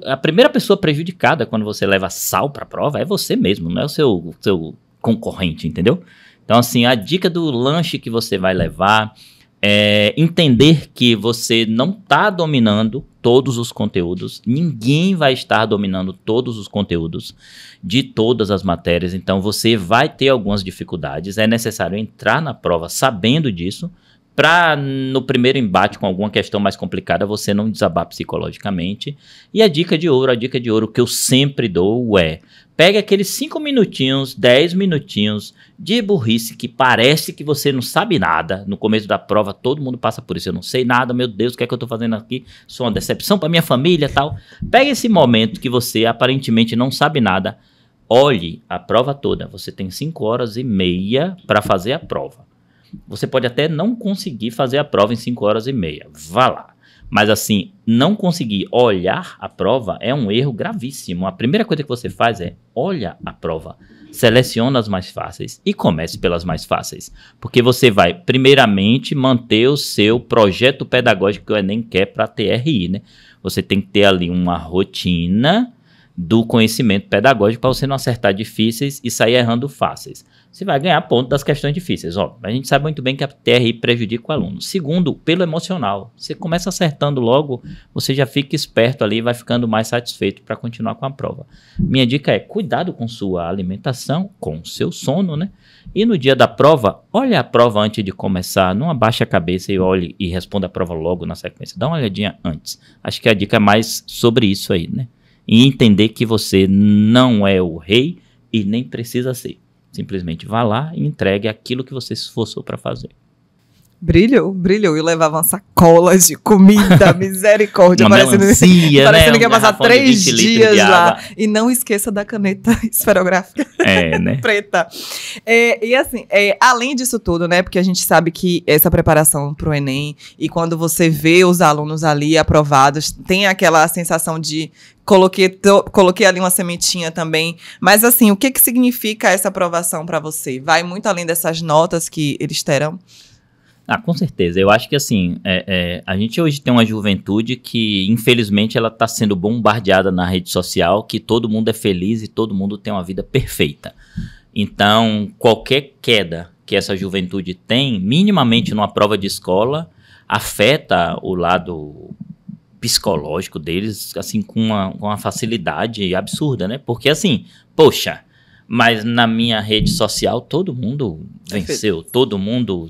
A primeira pessoa prejudicada quando você leva sal para a prova é você mesmo, não é o seu concorrente, entendeu? Então, assim, a dica do lanche que você vai levar é entender que você não está dominando todos os conteúdos, ninguém vai estar dominando todos os conteúdos de todas as matérias, então você vai ter algumas dificuldades, é necessário entrar na prova sabendo disso, para no primeiro embate com alguma questão mais complicada você não desabar psicologicamente. E a dica de ouro que eu sempre dou pegue aqueles 5 minutinhos, 10 minutinhos de burrice que parece que você não sabe nada. No começo da prova todo mundo passa por isso, eu não sei nada, meu Deus, o que é que eu tô fazendo aqui? Sou uma decepção para minha família e tal. Pegue esse momento que você aparentemente não sabe nada, olhe a prova toda, você tem 5 horas e meia para fazer a prova. Você pode até não conseguir fazer a prova em 5 horas e meia, vá lá. Mas assim, não conseguir olhar a prova é um erro gravíssimo. A primeira coisa que você faz é olha a prova, seleciona as mais fáceis e comece pelas mais fáceis. Porque você vai, primeiramente, manter o seu projeto pedagógico que o Enem quer para a TRI, né? Você tem que ter ali uma rotina do conhecimento pedagógico para você não acertar difíceis e sair errando fáceis. Você vai ganhar ponto das questões difíceis. A gente sabe muito bem que a TRI prejudica o aluno. Segundo, pelo emocional. Você começa acertando logo, você já fica esperto ali e vai ficando mais satisfeito para continuar com a prova. Minha dica é cuidado com sua alimentação, com seu sono, né? E no dia da prova, olha a prova antes de começar, não abaixe a cabeça e olhe e responda a prova logo na sequência. Dá uma olhadinha antes. Acho que a dica é mais sobre isso aí, né? E entender que você não é o rei e nem precisa ser. Simplesmente vá lá e entregue aquilo que você se esforçou para fazer. Brilhou. Eu levava uma sacola de comida, misericórdia. Parecendo que ia passar 3 dias lá. E não esqueça da caneta esferográfica né? preta. E assim, além disso tudo, né? Porque a gente sabe que essa preparação para o Enem e quando você vê os alunos ali aprovados, tem aquela sensação de coloquei ali uma sementinha também. Mas assim, o que significa essa aprovação para você? Vai muito além dessas notas que eles terão? Com certeza. Eu acho que assim, a gente hoje tem uma juventude que, infelizmente, ela está sendo bombardeada na rede social, que todo mundo é feliz e todo mundo tem uma vida perfeita. Então, qualquer queda que essa juventude tem, minimamente numa prova de escola, afeta o lado psicológico deles, assim, com uma facilidade absurda, né? Porque assim, poxa, mas na minha rede social todo mundo venceu,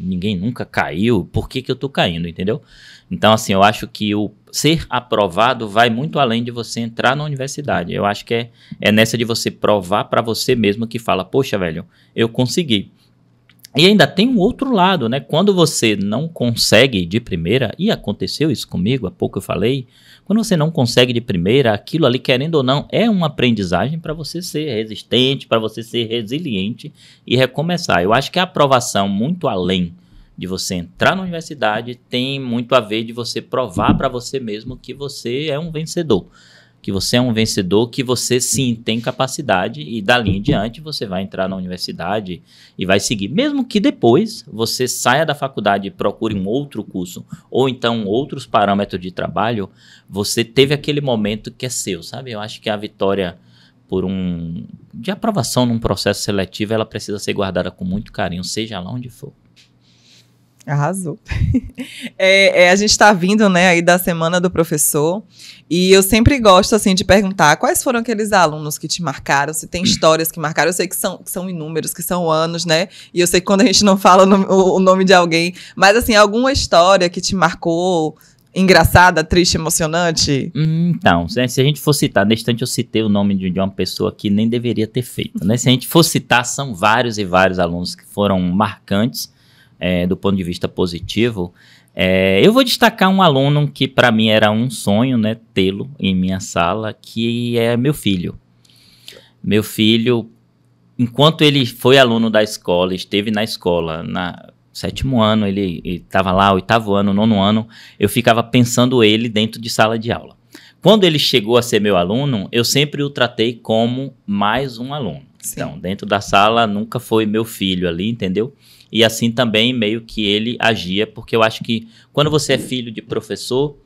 ninguém nunca caiu, por que eu tô caindo, entendeu? Então, assim, eu acho que o ser aprovado vai muito além de você entrar na universidade. Eu acho que é nessa de você provar para você mesmo que fala, poxa, velho, eu consegui. E ainda tem um outro lado, né? Quando você não consegue de primeira, e aconteceu isso comigo, há pouco eu falei, quando você não consegue de primeira, aquilo ali, querendo ou não, é uma aprendizagem para você ser resistente, para você ser resiliente e recomeçar. Eu acho que a aprovação, muito além de você entrar na universidade, tem muito a ver de você provar para você mesmo que você é um vencedor. que você é um vencedor, que você sim tem capacidade e dali em diante você vai entrar na universidade e vai seguir. Mesmo que depois você saia da faculdade e procure um outro curso ou então outros parâmetros de trabalho, você teve aquele momento que é seu, sabe? Eu acho que a vitória de aprovação num processo seletivo, ela precisa ser guardada com muito carinho, seja lá onde for. Arrasou. A gente está vindo, né, aí da Semana do Professor, e eu sempre gosto, assim, de perguntar quais foram aqueles alunos que te marcaram, se tem histórias que marcaram. Eu sei que são inúmeros, que são anos, né, e eu sei que quando a gente não fala o nome de alguém, mas, assim, alguma história que te marcou, engraçada, triste, emocionante? Então, se a gente for citar, nesse instante eu citei o nome de uma pessoa que nem deveria ter feito, né? Se a gente for citar, são vários e vários alunos que foram marcantes, do ponto de vista positivo. Eu vou destacar um aluno que para mim era um sonho, né, tê-lo em minha sala, que é meu filho. Meu filho, enquanto ele foi aluno da escola, esteve na escola, sétimo ano, ele estava lá, oitavo ano, nono ano, eu ficava pensando ele dentro de sala de aula. Quando ele chegou a ser meu aluno, eu sempre o tratei como mais um aluno. Sim. Então, dentro da sala, nunca foi meu filho ali, entendeu? E assim também meio que ele agia, porque eu acho que quando você é filho de professor,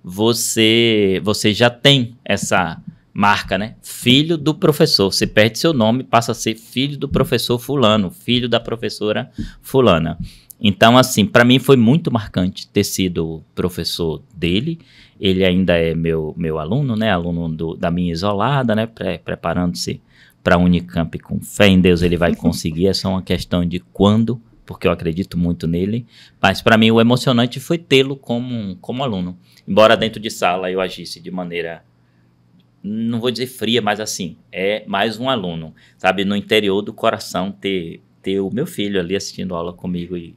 você já tem essa marca, né? Filho do professor. Você perde seu nome, passa a ser filho do professor fulano, filho da professora fulana. Então, assim, para mim foi muito marcante ter sido professor dele. Ele ainda é meu aluno, né? Aluno da minha isolada, né? Preparando-se para a Unicamp, com fé em Deus ele vai conseguir. É só uma questão de quando, porque eu acredito muito nele. Mas para mim o emocionante foi tê-lo como aluno. Embora dentro de sala eu agisse de maneira, não vou dizer fria, mas assim, é mais um aluno, sabe? No interior do coração ter o meu filho ali assistindo aula comigo e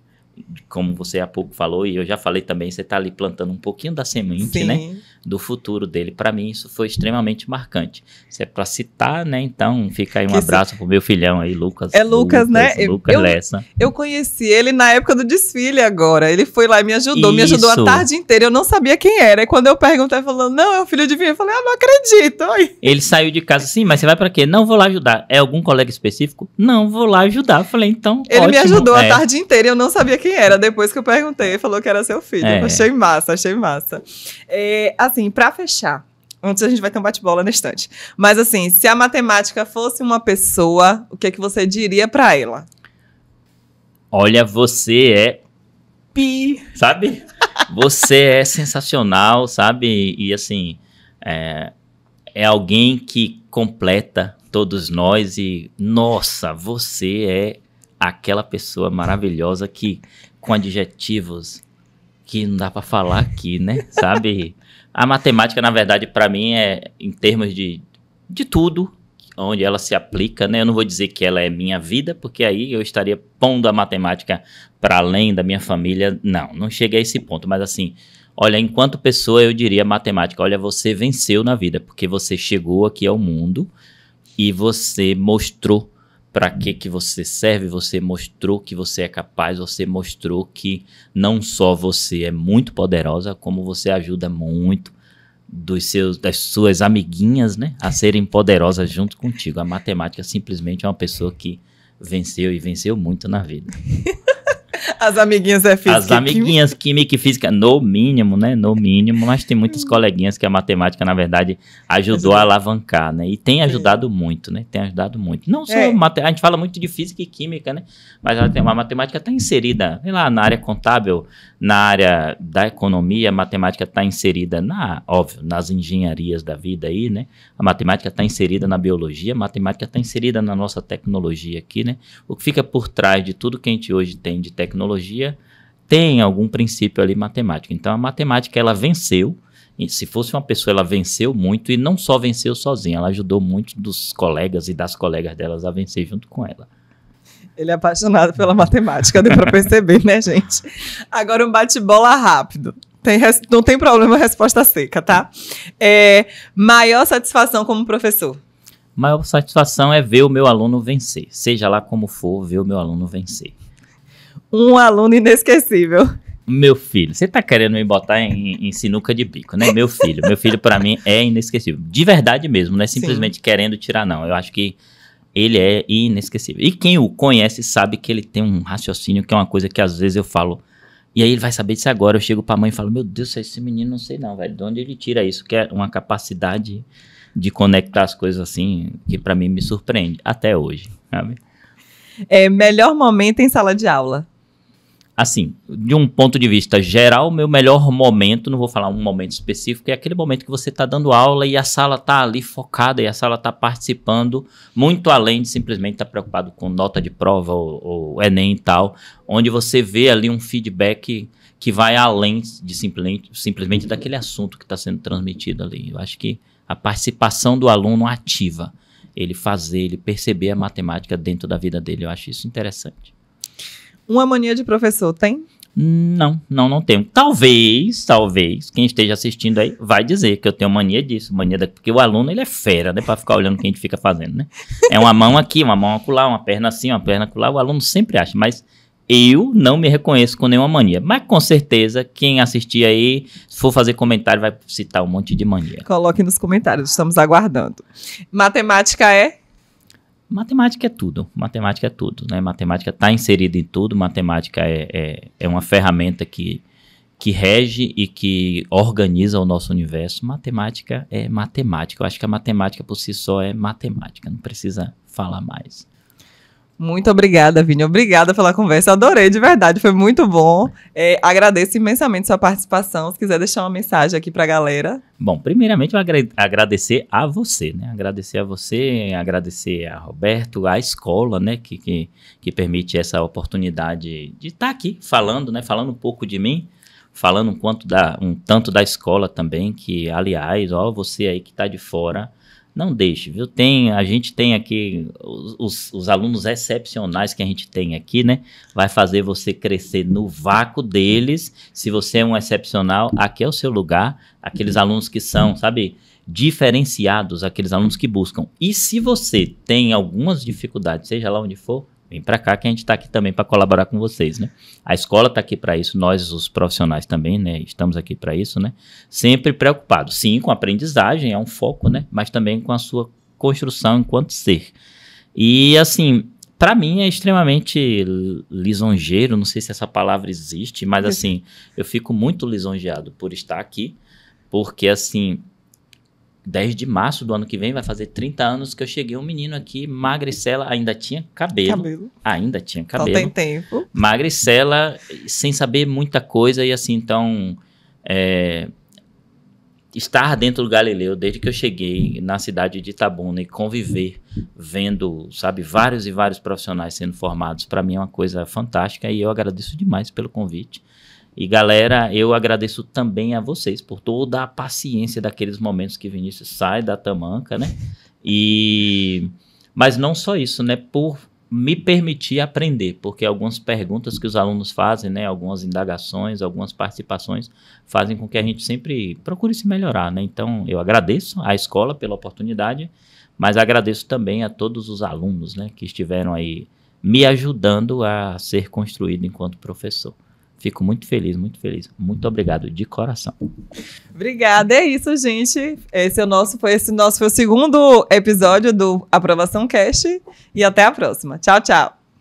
como você há pouco falou, e eu já falei também, você está ali plantando um pouquinho da semente, sim, né, do futuro dele. Para mim isso foi extremamente marcante. Se é para citar, né, então fica aí um abraço pro meu filhão aí, Lucas. Lucas, né? Lucas Lessa. Eu conheci ele na época do desfile agora. Ele foi lá e me ajudou a tarde inteira. Eu não sabia quem era. E quando eu perguntei, falou, não, é o filho de Vinha. Eu falei, não acredito. Ele saiu de casa assim, mas você vai para quê? Não, vou lá ajudar. É algum colega específico? Não, vou lá ajudar. Eu falei, então, ele ótimo. Me ajudou a tarde inteira e eu não sabia quem era. Depois que eu perguntei, ele falou que era seu filho. Achei massa. Assim, pra fechar, antes a gente vai ter um bate-bola na estante. Mas assim, se a matemática fosse uma pessoa, o que é que você diria pra ela? Olha, você é sabe? Você é sensacional, sabe? E assim, é alguém que completa todos nós e, nossa, você é aquela pessoa maravilhosa que, com adjetivos que não dá pra falar aqui, né? Sabe? A matemática, na verdade, para mim é em termos de tudo, onde ela se aplica, né? Eu não vou dizer que ela é minha vida, porque aí eu estaria pondo a matemática para além da minha família. Não cheguei a esse ponto, mas assim, olha, enquanto pessoa eu diria matemática, olha, você venceu na vida, porque você chegou aqui ao mundo e você mostrou para que você serve, você mostrou que você é capaz, você mostrou que não só você é muito poderosa, como você ajuda muito das suas amiguinhas, né, a serem poderosas junto contigo. A matemática simplesmente é uma pessoa que venceu e venceu muito na vida. As amiguinhas é física. As amiguinhas química e física, no mínimo, né? No mínimo, mas tem muitas coleguinhas que a matemática, na verdade, ajudou a alavancar, né? E tem ajudado muito, né? Tem ajudado muito. Não só a gente fala muito de física e química, né? Mas a matemática está inserida, sei lá, na área contábil, na área da economia, a matemática está inserida, óbvio, nas engenharias da vida aí, né? A matemática está inserida na biologia, a matemática está inserida na nossa tecnologia aqui, né? O que fica por trás de tudo que a gente hoje tem de tecnologia tem algum princípio ali matemático. Então a matemática ela venceu, e se fosse uma pessoa ela venceu muito e não só venceu sozinha, ela ajudou muito dos colegas e das colegas delas a vencer junto com ela. Ele é apaixonado pela matemática, deu pra perceber, né, gente? Agora um bate-bola rápido. Não tem problema, resposta seca, tá? Maior satisfação como professor? Maior satisfação é ver o meu aluno vencer. Seja lá como for, ver o meu aluno vencer. Um aluno inesquecível? Meu filho, você tá querendo me botar em sinuca de bico, né? Meu filho pra mim é inesquecível. De verdade mesmo, não é simplesmente querendo tirar, não. Eu acho que ele é inesquecível. E quem o conhece sabe que ele tem um raciocínio que é uma coisa que às vezes eu falo. E aí ele vai saber disso agora. Eu chego pra mãe e falo, meu Deus, esse menino não sei não, velho. De onde ele tira isso? Que é uma capacidade de conectar as coisas assim, que pra mim me surpreende até hoje, sabe? Melhor momento em sala de aula? Assim, de um ponto de vista geral, o meu melhor momento, não vou falar um momento específico, é aquele momento que você está dando aula e a sala está ali focada e a sala está participando, muito além de simplesmente estar preocupado com nota de prova ou Enem e tal, onde você vê ali um feedback que vai além de simplesmente daquele assunto que está sendo transmitido ali. Eu acho que a participação do aluno ativa, ele perceber a matemática dentro da vida dele, eu acho isso interessante. Uma mania de professor, tem? Não tenho. Talvez, quem esteja assistindo aí vai dizer que eu tenho mania disso, porque o aluno, ele é fera, né, pra ficar olhando o que a gente fica fazendo, né? É uma mão aqui, uma mão acolá, uma perna assim, uma perna acolá, o aluno sempre acha, mas eu não me reconheço com nenhuma mania. Mas com certeza, quem assistir aí, se for fazer comentário, vai citar um monte de mania. Coloque nos comentários, estamos aguardando. Matemática é? Matemática é tudo, né? Matemática está inserida em tudo, matemática é uma ferramenta que rege e que organiza o nosso universo. Matemática é matemática, eu acho que a matemática por si só é matemática, não precisa falar mais. Muito obrigada, Vini. Obrigada pela conversa. Adorei, de verdade. Foi muito bom. Agradeço imensamente sua participação. Se quiser deixar uma mensagem aqui para a galera. Bom, primeiramente eu agradecer a você, né? Agradecer a Roberto, a escola, né? Que permite essa oportunidade de estar aqui falando, né? Falando um pouco de mim, falando um tanto da escola também, que, aliás, você aí que está de fora, não deixe, viu? A gente tem aqui os alunos excepcionais que a gente tem aqui, né? Vai fazer você crescer no vácuo deles. Se você é um excepcional, aqui é o seu lugar. Aqueles alunos que são, sabe, diferenciados, aqueles alunos que buscam. E se você tem algumas dificuldades, seja lá onde for, vem para cá que a gente está aqui também para colaborar com vocês, né? A escola está aqui para isso, nós, os profissionais também, né? Estamos aqui para isso, né? Sempre preocupados, sim, com a aprendizagem, é um foco, né? Mas também com a sua construção enquanto ser. E, assim, para mim é extremamente lisonjeiro, não sei se essa palavra existe, mas, assim, eu fico muito lisonjeado por estar aqui, porque, assim, 10 de março do ano que vem, vai fazer 30 anos que eu cheguei, um menino aqui, magricela, ainda tinha cabelo. Ainda tinha cabelo. Não tem tempo. Magricela, sem saber muita coisa, e assim, então, estar dentro do Galileu, desde que eu cheguei na cidade de Itabuna e conviver, vendo, sabe, vários e vários profissionais sendo formados, para mim é uma coisa fantástica, e eu agradeço demais pelo convite. E, galera, eu agradeço também a vocês por toda a paciência daqueles momentos que Vinícius sai da tamanca, né? Mas não só isso, né? Por me permitir aprender, porque algumas perguntas que os alunos fazem, né? Algumas indagações, algumas participações fazem com que a gente sempre procure se melhorar, né? Então, eu agradeço à escola pela oportunidade, mas agradeço também a todos os alunos, né? Que estiveram aí me ajudando a ser construído enquanto professor. Fico muito feliz, muito feliz. Muito obrigado de coração. Obrigada. É isso, gente. Esse foi o segundo episódio do Aprovação Cast. E até a próxima. Tchau, tchau.